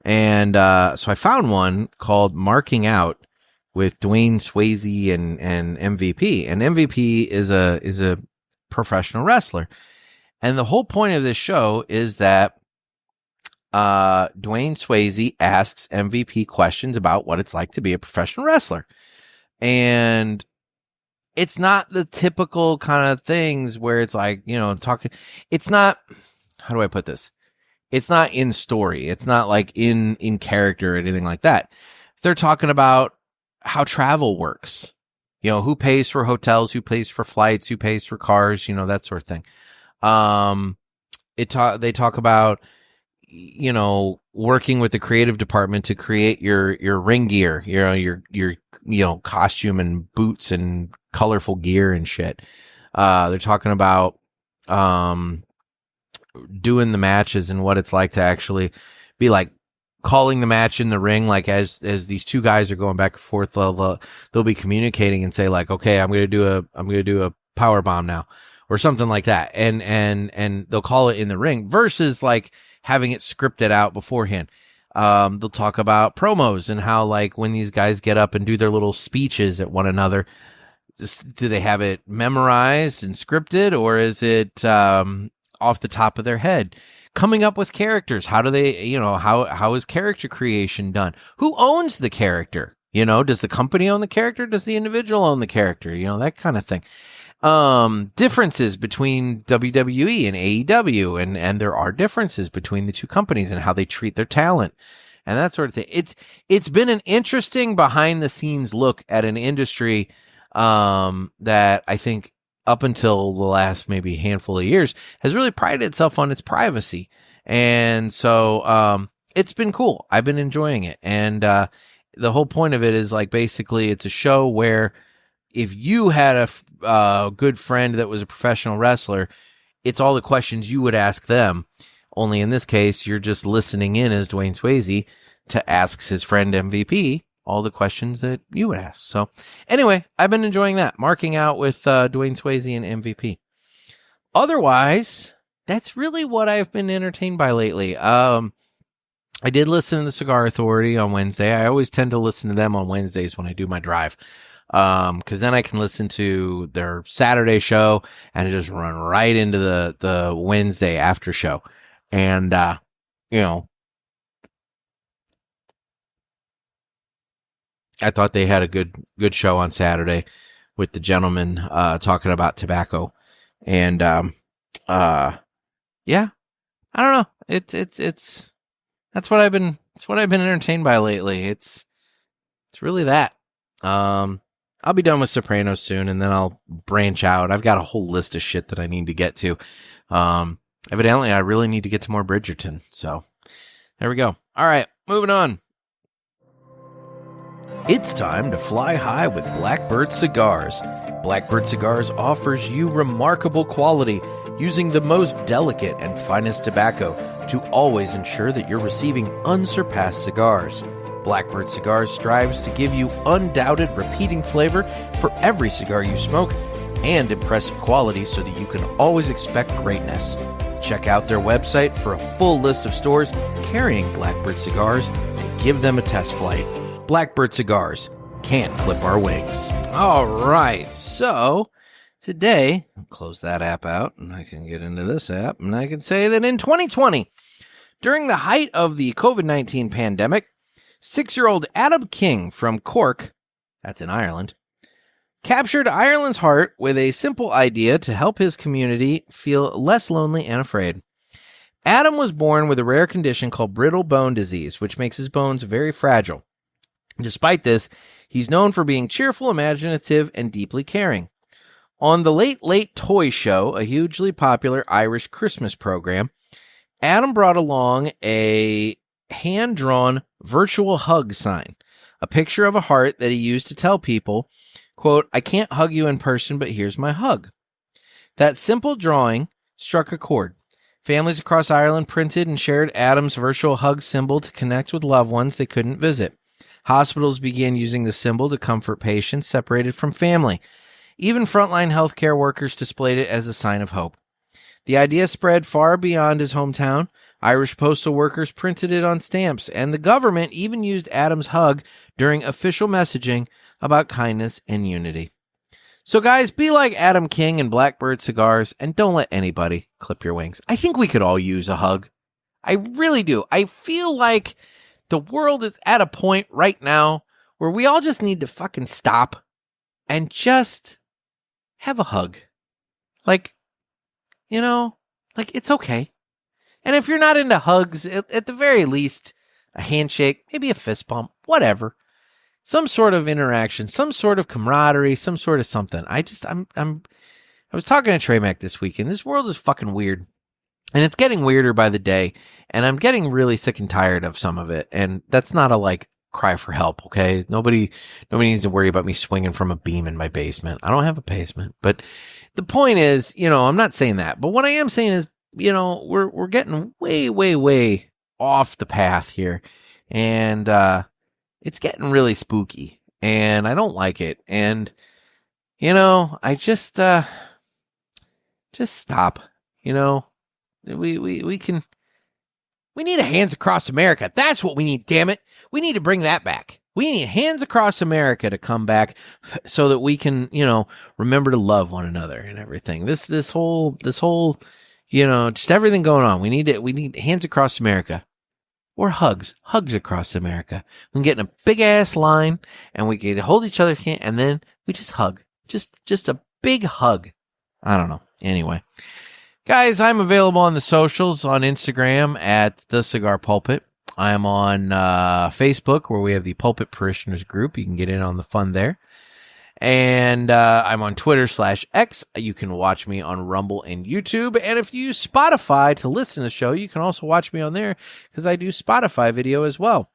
And so I found one called Marking Out, with Dwayne Swayze and MVP. And MVP is a professional wrestler. And the whole point of this show is that Dwayne Swayze asks MVP questions about what it's like to be a professional wrestler. And it's not the typical kind of things where it's like, talking. It's not, how do I put this? It's not in story. It's not like in character or anything like that. They're talking about how travel works. Who pays for hotels, who pays for flights, who pays for cars, that sort of thing. They talk about, working with the creative department to create your ring gear, your costume and boots and colorful gear and shit. They're talking about, doing the matches and what it's like to actually be like calling the match in the ring. Like as these two guys are going back and forth, they'll be communicating and say like, okay, I'm going to do a power bomb now or something like that. And they'll call it in the ring versus like having it scripted out beforehand. They'll talk about promos and how like when these guys get up and do their little speeches at one another, do they have it memorized and scripted, or is it off the top of their head? Coming up with characters. How do they, how is character creation done? Who owns the character? Does the company own the character? Does the individual own the character? That kind of thing. Differences between WWE and AEW, and there are differences between the two companies and how they treat their talent and that sort of thing. It's been an interesting behind the scenes look at an industry that I think up until the last maybe handful of years has really prided itself on its privacy. And so it's been cool. I've been enjoying it. And the whole point of it is like basically it's a show where if you had a good friend that was a professional wrestler, it's all the questions you would ask them. Only in this case, you're just listening in as Dwayne Swayze to ask his friend MVP all the questions that you would ask. So anyway, I've been enjoying that, marking out with Dwayne Swayze and MVP. Otherwise, that's really what I've been entertained by lately. I did listen to the Cigar Authority on Wednesday. I always tend to listen to them on Wednesdays when I do my drive. Cause then I can listen to their Saturday show and just run right into the Wednesday after show. And, I thought they had a good show on Saturday with the gentleman, talking about tobacco. And, yeah, I don't know. That's what I've been entertained by lately. It's really that. I'll be done with Sopranos soon, and then I'll branch out. I've got a whole list of shit that I need to get to. Evidently, I really need to get to more Bridgerton. So, there we go. All right, moving on. It's time to fly high with Blackbird Cigars. Blackbird Cigars offers you remarkable quality using the most delicate and finest tobacco to always ensure that you're receiving unsurpassed cigars. Blackbird Cigars strives to give you undoubted repeating flavor for every cigar you smoke and impressive quality so that you can always expect greatness. Check out their website for a full list of stores carrying Blackbird Cigars and give them a test flight. Blackbird Cigars, can't clip our wings. All right, so today, I'll close that app out and I can get into this app and I can say that in 2020, during the height of the COVID-19 pandemic, 6-year-old Adam King from Cork, that's in Ireland, captured Ireland's heart with a simple idea to help his community feel less lonely and afraid. Adam was born with a rare condition called brittle bone disease, which makes his bones very fragile. Despite this, he's known for being cheerful, imaginative, and deeply caring. On the Late Late Toy Show, a hugely popular Irish Christmas program, Adam brought along a hand-drawn virtual hug sign, a picture of a heart that he used to tell people, quote, "I can't hug you in person, but here's my hug." That simple drawing struck a chord. Families across Ireland printed and shared Adam's virtual hug symbol to connect with loved ones they couldn't visit. Hospitals began using the symbol to comfort patients separated from family. Even frontline healthcare workers displayed it as a sign of hope. The idea spread far beyond his hometown. Irish postal workers printed it on stamps, and the government even used Adam's hug during official messaging about kindness and unity. So guys, be like Adam King and Blackbird Cigars, and don't let anybody clip your wings. I think we could all use a hug. I really do. I feel like the world is at a point right now where we all just need to fucking stop and just have a hug. Like, you know, like it's okay. And if you're not into hugs, at the very least, a handshake, maybe a fist bump, whatever. Some sort of interaction, some sort of camaraderie, some sort of something. I was talking to Trey Mac this week, and this world is fucking weird. And it's getting weirder by the day, and I'm getting really sick and tired of some of it. And that's not a, like, cry for help, okay? Nobody needs to worry about me swinging from a beam in my basement. I don't have a basement. But the point is, you know, I'm not saying that. But what I am saying is, you know, we're getting way, way, way off the path here. And it's getting really spooky. And I don't like it. And, you know, I just stop. You know, we need a Hands Across America. That's what we need, damn it. We need to bring that back. We need Hands Across America to come back so that we can, you know, remember to love one another and everything. This whole, you know, just everything going on. We need Hands Across America. Or hugs across America. We can get in a big ass line and we can hold each other's hand and then we just hug. Just a big hug. I don't know. Anyway. Guys, I'm available on the socials, on Instagram at The Cigar Pulpit. I am on Facebook, where we have the Pulpit Parishioners group. You can get in on the fun there. And I'm on Twitter/X. You can watch me on Rumble and YouTube. And if you use Spotify to listen to the show, you can also watch me on there because I do Spotify video as well.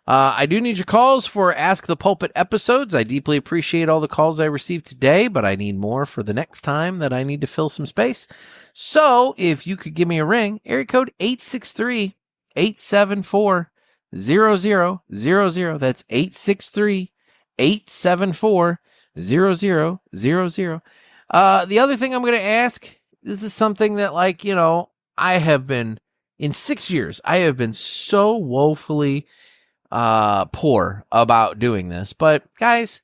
I do need your calls for Ask the Pulpit episodes. I deeply appreciate all the calls I received today, but I need more for the next time that I need to fill some space. So if you could give me a ring, area code 863-874-0000. That's 863-874-0000. The other thing I'm going to ask, this is something that, like, you know, I have been, in 6 years, I have been so woefully poor about doing this. But guys,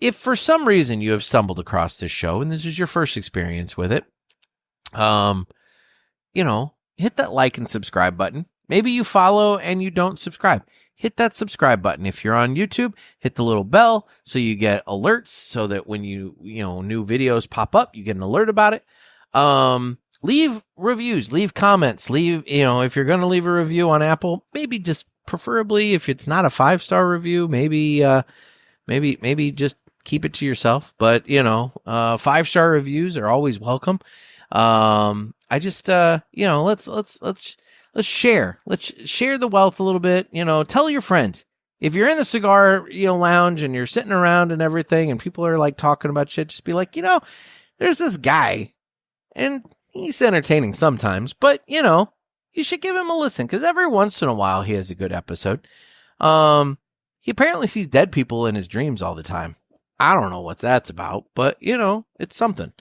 if for some reason you have stumbled across this show and this is your first experience with it, you know, hit that like and subscribe button. Maybe you follow and you don't subscribe. Hit that subscribe button. If you're on YouTube, hit the little bell so you get alerts so that when you know, new videos pop up, you get an alert about it. Leave reviews, leave comments, leave, you know, if you're going to leave a review on Apple, maybe just preferably if it's not a 5-star review, maybe just keep it to yourself. But, you know, 5-star reviews are always welcome. I just, you know, let's share. Let's share the wealth a little bit. You know, tell your friends. If you're in the cigar, you know, lounge and you're sitting around and everything and people are like talking about shit, just be like, you know, there's this guy and he's entertaining sometimes, but, you know, you should give him a listen because every once in a while he has a good episode. He apparently sees dead people in his dreams all the time. I don't know what that's about, but, you know, it's something.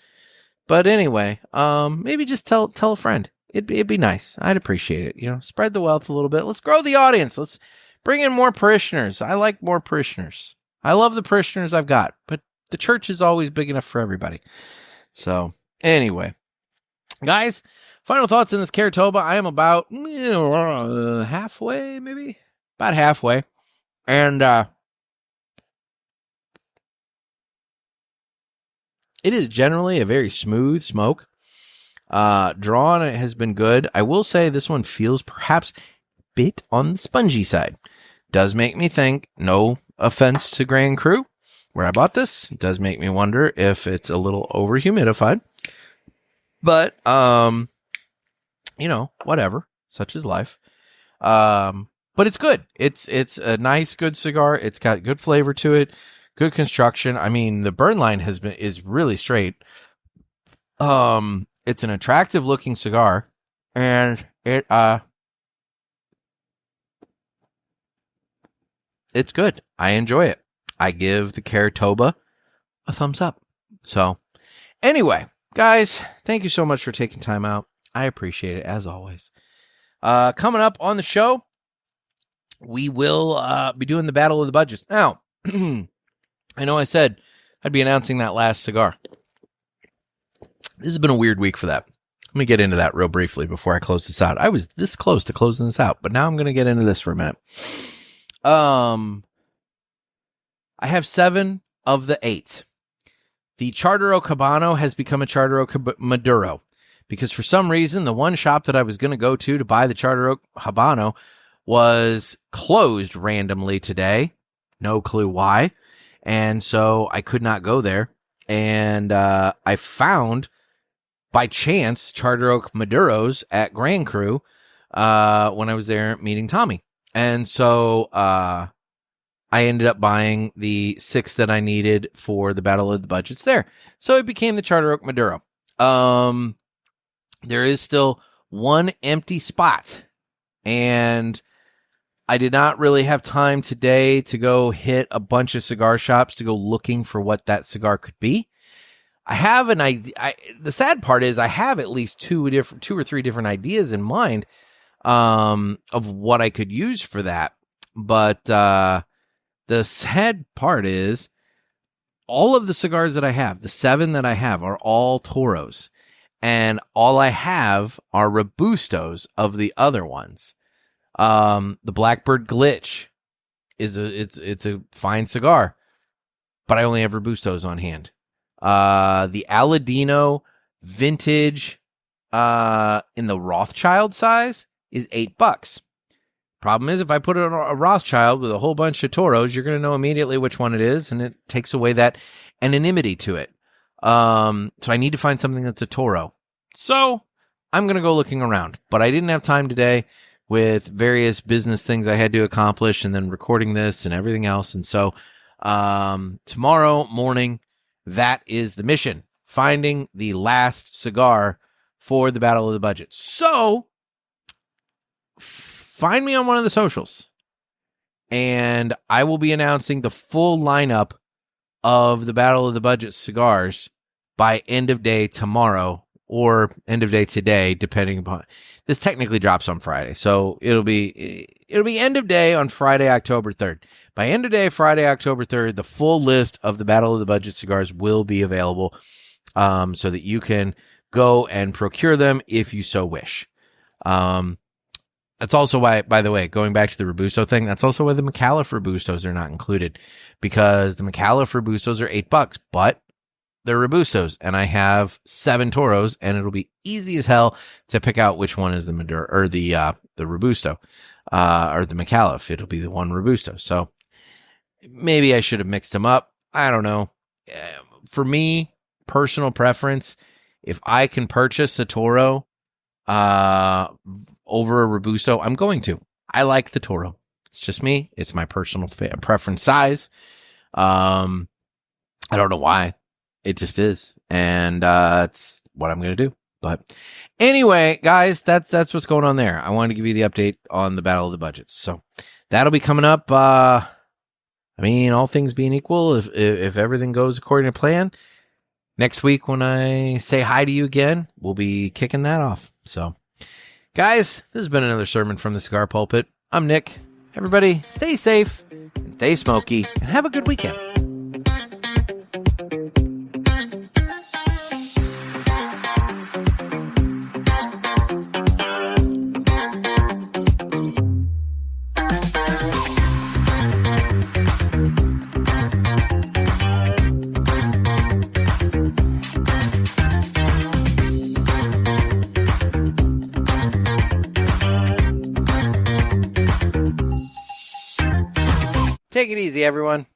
But anyway, maybe just tell a friend. It'd be nice. I'd appreciate it. You know, spread the wealth a little bit. Let's grow the audience. Let's bring in more parishioners. I like more parishioners. I love the parishioners I've got, but the church is always big enough for everybody. So anyway, guys, final thoughts in this Karatoba. I am about halfway, maybe about halfway. And, it is generally a very smooth smoke. Draw on it has been good. I will say this one feels perhaps a bit on the spongy side. Does make me think, no offense to Grand Cru, where I bought this. It does make me wonder if it's a little over humidified. But, you know, whatever. Such is life. But it's good. It's a nice, good cigar. It's got good flavor to it. Good construction. I mean, the burn line is really straight. It's an attractive looking cigar, and it's good. I enjoy it. I give the Karatoba a thumbs up. So, anyway, guys, thank you so much for taking time out. I appreciate it as always. Coming up on the show, we will be doing the Battle of the Budgets. Now, I know I said I'd be announcing that last cigar. This has been a weird week for that. Let me get into that real briefly before I close this out. I was this close to closing this out, but now I'm going to get into this for a minute. I have 7 of the 8. The Chartero Cabano has become a Chartero Maduro because for some reason, the one shop that I was going to go to buy the Chartero Habano was closed randomly today. No clue why. And so I could not go there. And I found, by chance, Charter Oak Maduros at Grand Cru when I was there meeting Tommy. And so I ended up buying the 6 that I needed for the Battle of the Budgets there. So it became the Charter Oak Maduro. There is still one empty spot. And I did not really have time today to go hit a bunch of cigar shops to go looking for what that cigar could be. I have an idea. The sad part is I have at least 2 or 3 different ideas in mind of what I could use for that. But the sad part is all of the cigars that I have, the 7 that I have, are all Toros. And all I have are Robustos of the other ones. The Blackbird Glitch is it's a fine cigar, but I only have Robustos on hand. The Aladino vintage in the Rothschild size is $8. Problem is, if I put it on a Rothschild with a whole bunch of Toros, you're going to know immediately which one it is, and it takes away that anonymity to it. So I need to find something that's a Toro. So I'm going to go looking around, but I didn't have time today with various business things I had to accomplish and then recording this and everything else. And so tomorrow morning, that is the mission, finding the last cigar for the Battle of the Budget. So find me on one of the socials, and I will be announcing the full lineup of the Battle of the Budget cigars by end of day tomorrow or end of day today, depending upon this. Technically drops on Friday, so it'll be end of day on Friday, October 3rd. By end of day Friday, October 3rd, the full list of the Battle of the Budget cigars will be available, so that you can go and procure them if you so wish. That's also why, by the way, going back to the Robusto thing, that's also why the McAuliffe Robustos are not included, because the McAuliffe Robustos are $8, but they're Robustos, and I have 7 Toros, and it'll be easy as hell to pick out which one is the Maduro or the Robusto, or the McAuliffe. It'll be the one Robusto. So maybe I should have mixed them up. I don't know. For me, personal preference, if I can purchase a Toro over a Robusto, I'm going to. I like the Toro. It's just me. It's my personal preference size. I don't know why. It just is. And it's what I'm going to do. But anyway, guys, that's what's going on there. I wanted to give you the update on the Battle of the Budgets. So that'll be coming up. I mean, all things being equal, if everything goes according to plan, next week when I say hi to you again, we'll be kicking that off. So, guys, this has been another sermon from the Cigar Pulpit. I'm Nick. Everybody, stay safe, and stay smoky, and have a good weekend. Take it easy, everyone.